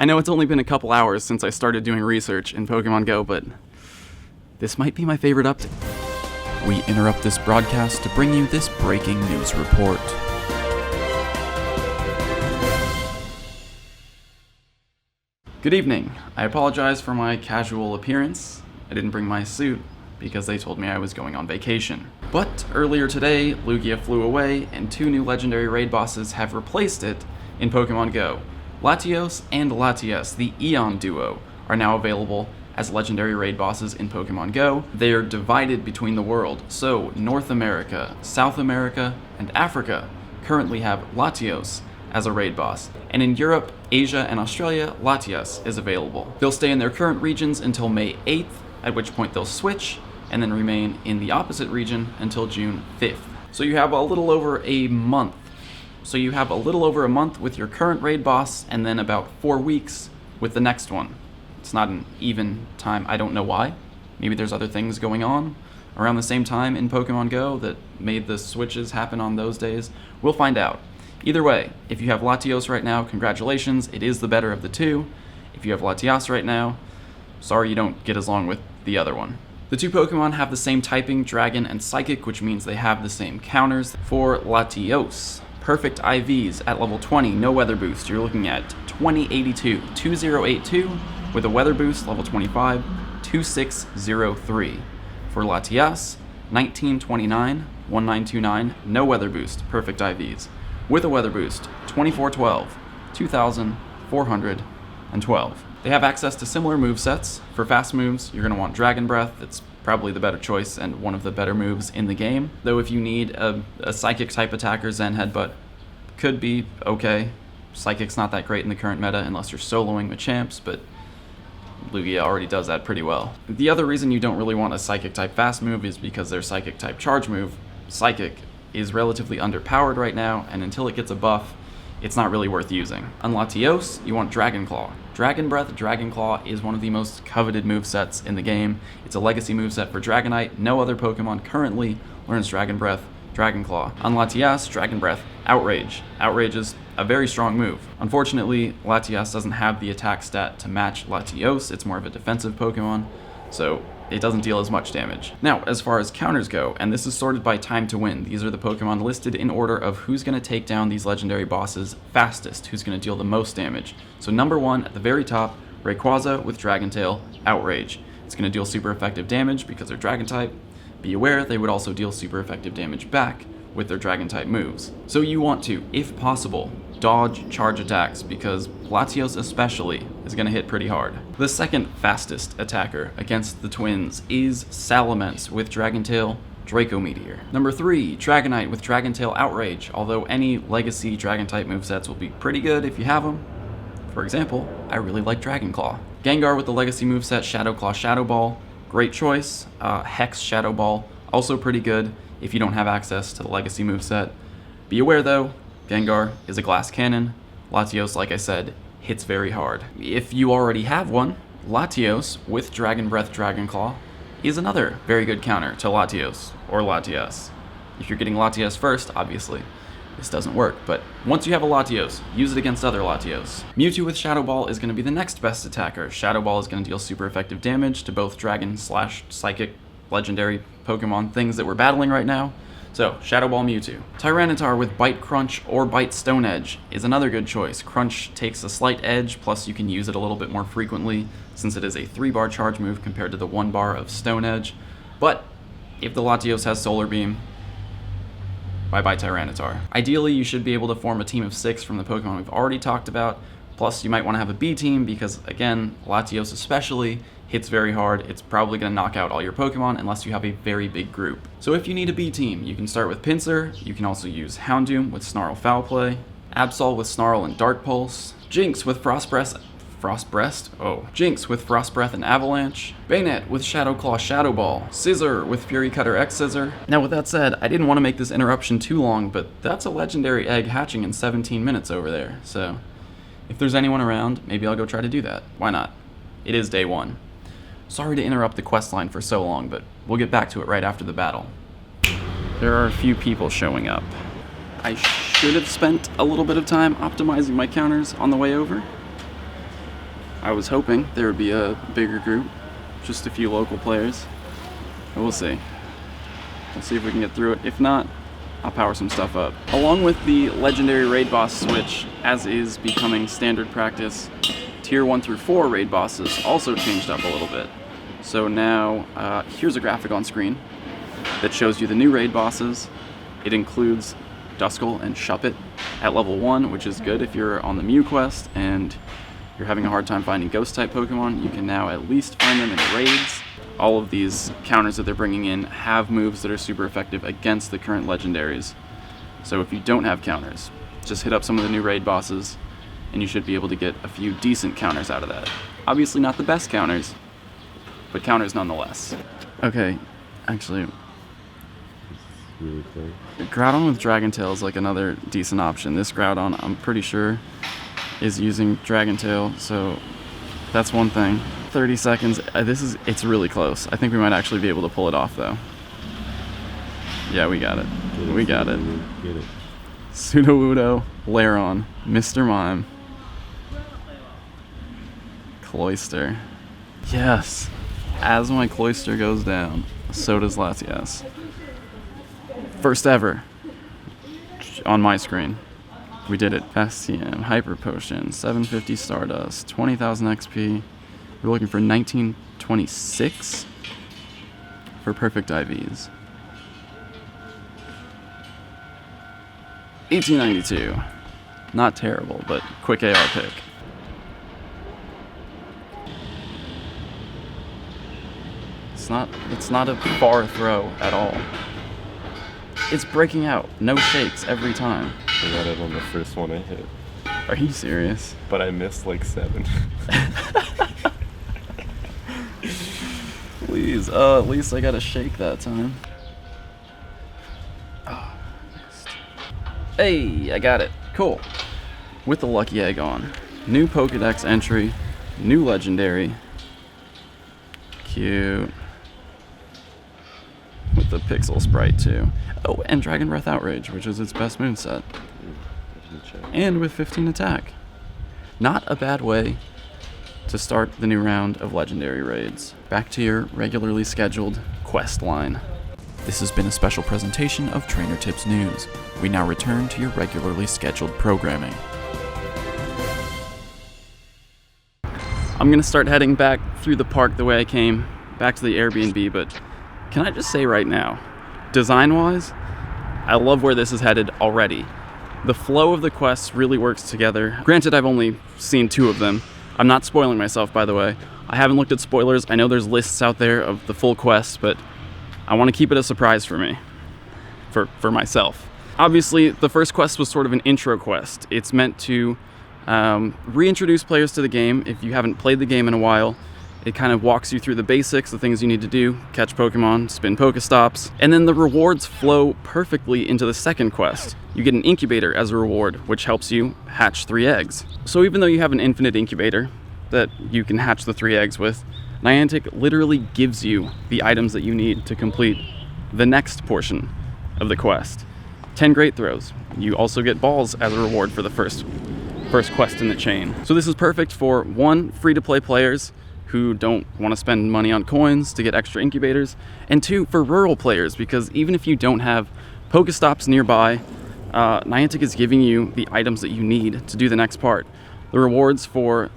I know it's only been a couple hours since I started doing research in Pokemon Go, but this might be my favorite update. We interrupt this broadcast to bring you this breaking news report. Good evening. I apologize for my casual appearance. I didn't bring my suit because they told me I was going on vacation. But earlier today, Lugia flew away and 2 new legendary raid bosses have replaced it in Pokemon Go. Latios and Latias, the Eon duo, are now available as legendary raid bosses in Pokemon Go. They are divided between the world, so North America, South America, and Africa currently have Latios as a raid boss, and in Europe, Asia, and Australia, Latias is available. They'll stay in their current regions until May 8th, at which point they'll switch, and then remain in the opposite region until June 5th. So you have a little over a month. With your current raid boss, and then about 4 weeks with the next one. It's not an even time, I don't know why. Maybe there's other things going on around the same time in Pokemon Go that made the switches happen on those days. We'll find out. Either way, if you have Latios right now, congratulations, it is the better of the two. If you have Latias right now, sorry you don't get as long with the other one. The 2 Pokemon have the same typing, Dragon and Psychic, which means they have the same counters. For Latios, perfect IVs at level 20, no weather boost, you're looking at 2082 with a weather boost, level 25, 2603. For Latias, 1929, 1929, no weather boost, perfect IVs. With a weather boost, 2412, 2412. They have access to similar movesets. For fast moves, you're going to want Dragon Breath. It's probably the better choice and one of the better moves in the game. Though if you need a Psychic type attacker, Zen Headbutt could be okay. Psychic's not that great in the current meta unless you're soloing with champs, but Lugia already does that pretty well. The other reason you don't really want a Psychic type fast move is because their Psychic type charge move, Psychic, is relatively underpowered right now, and until it gets a buff, it's not really worth using. On Latios, you want Dragon Claw. Dragon Breath, Dragon Claw is one of the most coveted movesets in the game. It's a legacy moveset for Dragonite. No other Pokemon currently learns Dragon Breath, Dragon Claw. On Latias, Dragon Breath, Outrage. Outrage is a very strong move. Unfortunately, Latias doesn't have the attack stat to match Latios. It's more of a defensive Pokemon, so it doesn't deal as much damage. Now, as far as counters go, and this is sorted by time to win, these are the Pokemon listed in order of who's going to take down these legendary bosses fastest, who's going to deal the most damage. So number 1 at the very top, Rayquaza with Dragon Tail, Outrage. It's going to deal super effective damage because they're Dragon type. Be aware, they would also deal super effective damage back with their Dragon type moves. So you want to, if possible, dodge charge attacks because Latios especially is going to hit pretty hard. The second fastest attacker against the twins is Salamence with Dragon Tail, Draco Meteor. Number 3, Dragonite with Dragon Tail, Outrage, although any legacy Dragon type movesets will be pretty good if you have them. For example, I really like Dragon Claw. Gengar with the legacy moveset Shadow Claw, Shadow Ball, great choice. Hex Shadow Ball, also pretty good if you don't have access to the legacy moveset. Be aware though, Gengar is a glass cannon. Latios, like I said, hits very hard. If you already have one, Latios with Dragon Breath, Dragon Claw is another very good counter to Latios or Latias. If you're getting Latias first, obviously, this doesn't work, but once you have a Latios, use it against other Latios. Mewtwo with Shadow Ball is going to be the next best attacker. Shadow Ball is going to deal super effective damage to both Dragon/Psychic legendary Pokemon things that we're battling right now. So, Shadow Ball Mewtwo. Tyranitar with Bite Crunch or Bite Stone Edge is another good choice. Crunch takes a slight edge, plus you can use it a little bit more frequently since it is a 3-bar charge move compared to the 1 bar of Stone Edge. But if the Latios has Solar Beam, bye-bye Tyranitar. Ideally, you should be able to form a team of 6 from the Pokemon we've already talked about. Plus, you might want to have a B team because, again, Latios especially hits very hard. It's probably going to knock out all your Pokemon unless you have a very big group. So if you need a B team, you can start with Pinsir. You can also use Houndoom with Snarl Foul Play, Absol with Snarl and Dark Pulse, Jinx with Jinx with Frost Breath and Avalanche, Bayonet with Shadow Claw, Shadow Ball, Scissor with Fury Cutter X Scissor. Now with that said, I didn't want to make this interruption too long, but that's a legendary egg hatching in 17 minutes over there, so if there's anyone around, maybe I'll go try to do that. Why not? It is day 1. Sorry to interrupt the questline for so long, but we'll get back to it right after the battle. There are a few people showing up. I should have spent a little bit of time optimizing my counters on the way over, I was hoping there would be a bigger group, just a few local players, but we'll see. We'll see if we can get through it. If not, I'll power some stuff up. Along with the legendary raid boss switch, as is becoming standard practice, tier 1 through 4 raid bosses also changed up a little bit. So now, here's a graphic on screen that shows you the new raid bosses. It includes Duskull and Shuppet at level 1, which is good if you're on the Mew quest and you're having a hard time finding ghost-type Pokemon. You can now at least find them in raids. All of these counters that they're bringing in have moves that are super effective against the current legendaries. So if you don't have counters, just hit up some of the new raid bosses and you should be able to get a few decent counters out of that. Obviously not the best counters, but counters nonetheless. Okay, actually, really close. Groudon with Dragon Tail is like another decent option. This Groudon, I'm pretty sure, is using Dragon Tail, so that's one thing. 30 seconds, it's really close. I think we might actually be able to pull it off though. Yeah, we got it. We got it. Get it. Sudowoodo, Lairon, Mr. Mime, Cloyster. Yes! As my Cloyster goes down, so does Latias. First ever on my screen. We did it. Fast TM, Hyper Potion, 750 Stardust, 20,000 XP. We're looking for 1926 for perfect IVs. 1892. Not terrible, but quick AR pick. It's not a far throw at all. It's breaking out, no shakes every time. I got it on the first one I hit. Are you serious? But I missed like 7. Please, at least I got a shake that time. Oh, missed. Hey, I got it. Cool. With the lucky egg on. New Pokedex entry, new legendary. Cute. With the pixel sprite too. Oh, and Dragon Breath Outrage, which is its best moveset. And with 15 attack. Not a bad way to start the new round of legendary raids. Back to your regularly scheduled quest line. This has been a special presentation of Trainer Tips News. We now return to your regularly scheduled programming. I'm gonna start heading back through the park the way I came, back to the Airbnb, but can I just say right now, design-wise, I love where this is headed already. The flow of the quests really works together. Granted, I've only seen 2 of them. I'm not spoiling myself, by the way. I haven't looked at spoilers. I know there's lists out there of the full quests, but I want to keep it a surprise for me, for myself. Obviously, the first quest was sort of an intro quest. It's meant to reintroduce players to the game. If you haven't played the game in a while, it kind of walks you through the basics, the things you need to do, catch Pokemon, spin Pokestops, and then the rewards flow perfectly into the second quest. You get an incubator as a reward, which helps you hatch 3 eggs. So even though you have an infinite incubator that you can hatch the 3 eggs with, Niantic literally gives you the items that you need to complete the next portion of the quest. 10 Great Throws. You also get balls as a reward for the first quest in the chain. So this is perfect for 1, free-to-play players who don't want to spend money on coins to get extra incubators, and 2, for rural players, because even if you don't have Pokestops nearby, Niantic is giving you the items that you need to do the next part. The rewards for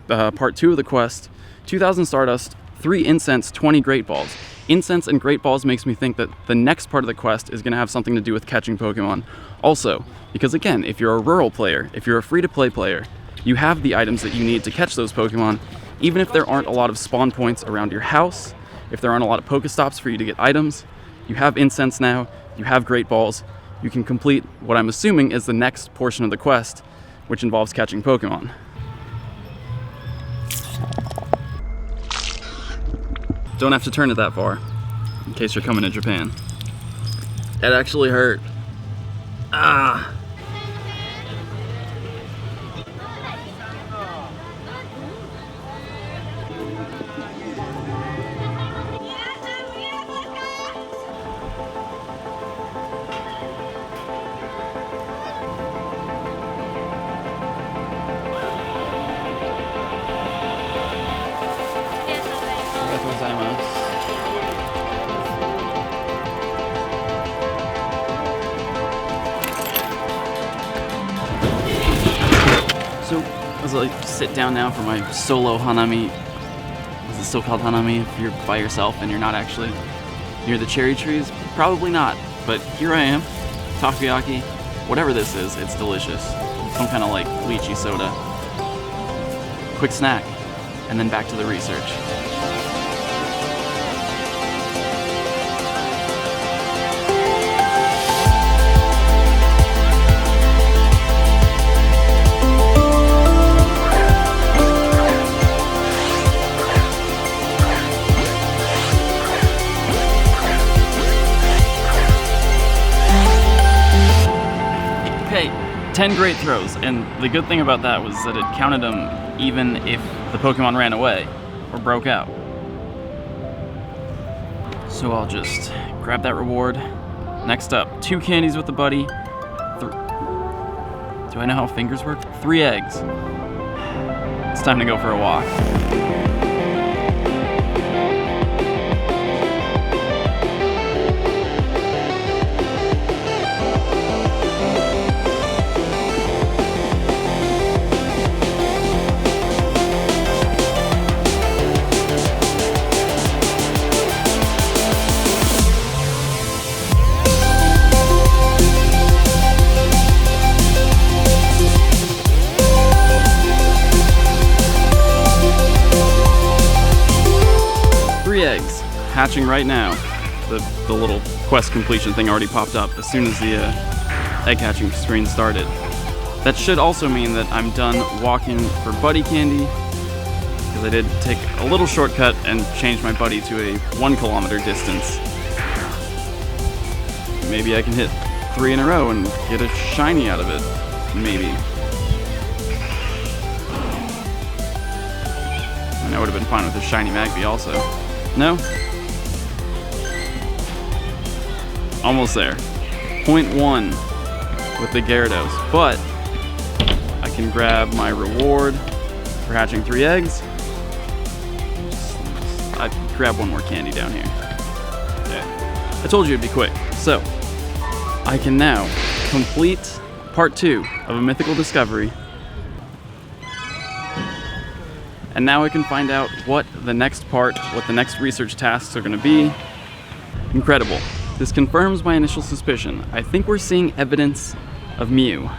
part 2 of the quest: 2,000 Stardust, 3 Incense, 20 Great Balls. Incense and Great Balls makes me think that the next part of the quest is going to have something to do with catching Pokemon. Also, because again, if you're a rural player, if you're a free-to-play player, you have the items that you need to catch those Pokemon, even if there aren't a lot of spawn points around your house, if there aren't a lot of Pokestops for you to get items. You have Incense now, you have Great Balls, you can complete what I'm assuming is the next portion of the quest, which involves catching Pokemon. Don't have to turn it that far, in case you're coming to Japan. That actually hurt. Ah! So, as I sit down now for my solo Hanami, is it still called Hanami if you're by yourself and you're not actually near the cherry trees? Probably not, but here I am, takoyaki, whatever this is, it's delicious. Some kind of like lychee soda. Quick snack, and then back to the research. Okay, 10 great throws, and the good thing about that was that it counted them even if the Pokemon ran away or broke out. So I'll just grab that reward. Next up, 2 candies with the buddy. Do I know how fingers work? 3 eggs. It's time to go for a walk. Eggs hatching right now. The little quest completion thing already popped up as soon as the egg hatching screen started. That should also mean that I'm done walking for buddy candy, because I did take a little shortcut and change my buddy to a 1 kilometer distance. Maybe I can hit 3 in a row and get a shiny out of it. Maybe. And I would have been fine with a shiny Magby also. No? Almost there. 0.1 with the Gyarados, but I can grab my reward for hatching 3 eggs. I grab 1 more candy down here. Okay. I told you it'd be quick. So, I can now complete part 2 of a mythical discovery. And now I can find out what the next research tasks are going to be. Incredible. This confirms my initial suspicion. I think we're seeing evidence of Mew.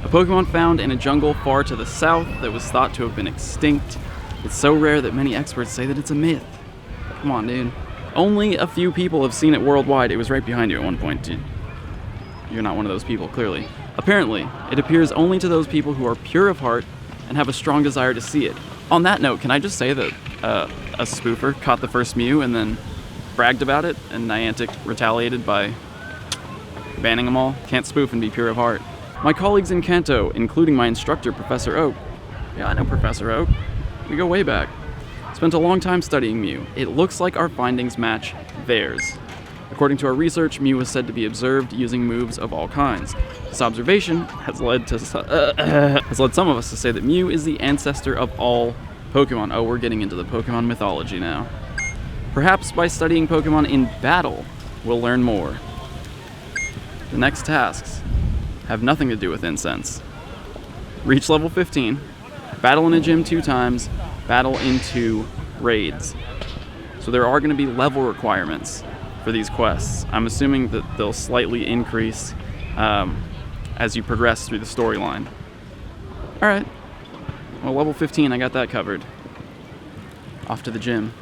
A Pokemon found in a jungle far to the south that was thought to have been extinct. It's so rare that many experts say that it's a myth. Come on, dude. Only a few people have seen it worldwide. It was right behind you at one point, dude. You're not one of those people, clearly. Apparently, it appears only to those people who are pure of heart and have a strong desire to see it. On that note, can I just say that a spoofer caught the first Mew and then bragged about it, and Niantic retaliated by banning them all? Can't spoof and be pure of heart. My colleagues in Kanto, including my instructor, Professor Oak. Yeah, I know Professor Oak. We go way back. Spent a long time studying Mew. It looks like our findings match theirs. According to our research, Mew is said to be observed using moves of all kinds. This observation has led some of us to say that Mew is the ancestor of all Pokemon. Oh, we're getting into the Pokemon mythology now. Perhaps by studying Pokemon in battle, we'll learn more. The next tasks have nothing to do with incense. Reach level 15, battle in a gym 2 times, battle in 2 raids. So there are going to be level requirements for these quests. I'm assuming that they'll slightly increase as you progress through the storyline. Alright, well, level 15, I got that covered. Off to the gym.